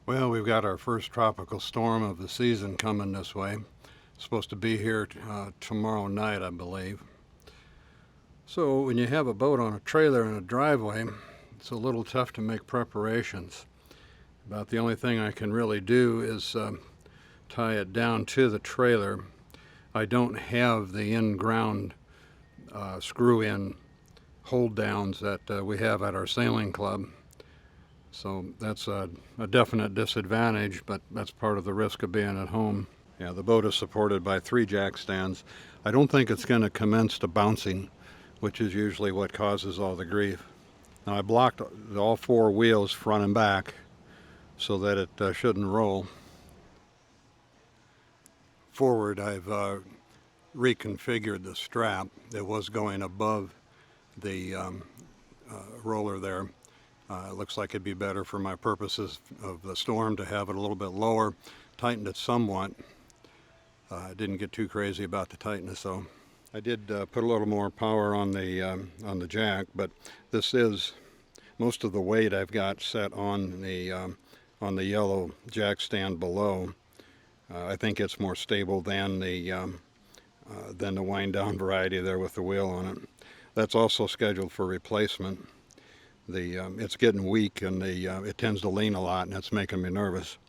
Well, we've got our first tropical storm of the season coming this way. It's supposed to be here tomorrow night, I believe. So when you have a boat on a trailer in a driveway, it's a little tough to make preparations. About the only thing I can really do is tie it down to the trailer. I don't have the in-ground screw-in hold downs that we have at our sailing club. So that's a definite disadvantage, but that's part of the risk of being at home. Yeah, the boat is supported by 3 jack stands. I don't think it's going to commence to bouncing, which is usually what causes all the grief. Now I blocked all 4 wheels front and back so that it shouldn't roll. Forward, I've reconfigured the strap. It was going above the roller there. It looks like it'd be better for my purposes of the storm to have it a little bit lower. Tightened it somewhat. Didn't get too crazy about the tightness though. I did put a little more power on the jack, but this is most of the weight I've got set on the yellow jack stand below. I think it's more stable than the wind down variety there with the wheel on it. That's also scheduled for replacement. It's getting weak and it tends to lean a lot, and it's making me nervous.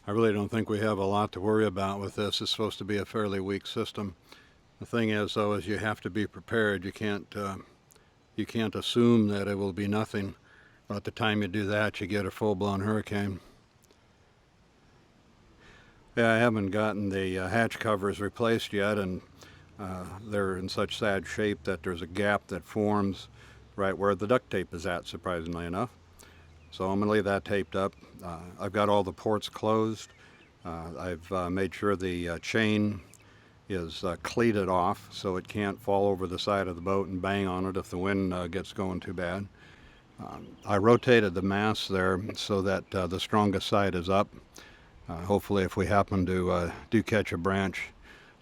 I really don't think we have a lot to worry about with this. It's supposed to be a fairly weak system. The thing is, though, is you have to be prepared. You can't assume that it will be nothing. By the time you do that, you get a full-blown hurricane. Yeah, I haven't gotten the hatch covers replaced yet, and they're in such sad shape that there's a gap that forms right where the duct tape is at, surprisingly enough. So I'm going to leave that taped up. I've got all the ports closed. I've made sure the chain is cleated off so it can't fall over the side of the boat and bang on it if the wind gets going too bad. I rotated the mast there so that the strongest side is up. Hopefully if we happen to do catch a branch,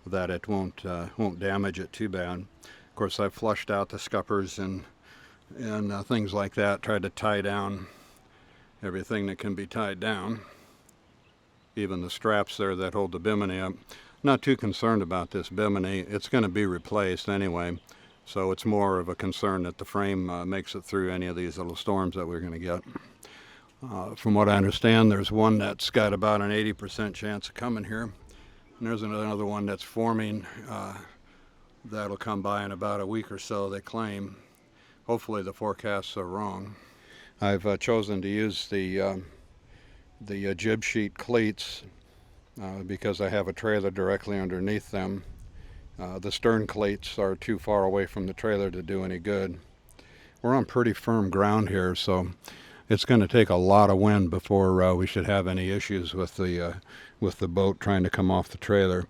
that it won't damage it too bad. Of course, I've flushed out the scuppers and things like that, tried to tie down everything that can be tied down, even the straps there that hold the bimini up. Not too concerned about this bimini. It's going to be replaced anyway, so it's more of a concern that the frame makes it through any of these little storms that we're going to get. From what I understand, there's one that's got about an 80% chance of coming here, and there's another one that's forming that'll come by in about a week or so, they claim. Hopefully the forecasts are wrong. I've chosen to use the jib sheet cleats because I have a trailer directly underneath them. The stern cleats are too far away from the trailer to do any good. We're on pretty firm ground here, so it's going to take a lot of wind before we should have any issues with the boat trying to come off the trailer.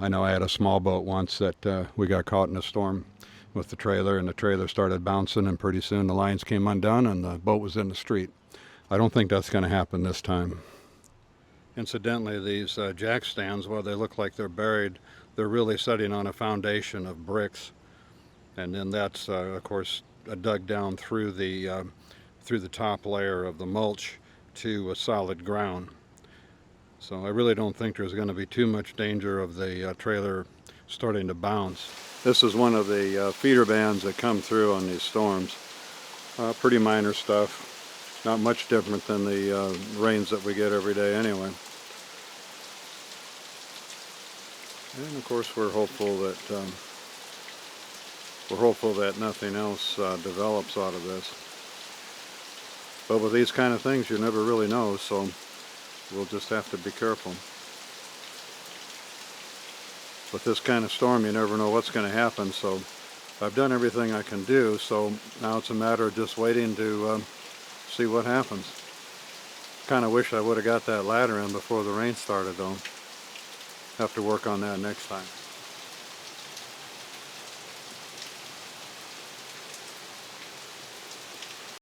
I know I had a small boat once that we got caught in a storm with the trailer, and the trailer started bouncing, and pretty soon the lines came undone and the boat was in the street. I don't think that's going to happen this time. Incidentally, these jack stands, while they look like they're buried, they're really sitting on a foundation of bricks, and then that's of course dug down through the top layer of the mulch to a solid ground. So I really don't think there's going to be too much danger of the trailer starting to bounce. This is one of the feeder bands that come through on these storms. Pretty minor stuff, not much different than the rains that we get every day anyway. And of course we're hopeful that nothing else develops out of this. But with these kind of things, you never really know, so we'll just have to be careful. With this kind of storm, you never know what's going to happen, so I've done everything I can do, so now it's a matter of just waiting to see what happens. Kind of wish I would have got that ladder in before the rain started, though. Have to work on that next time.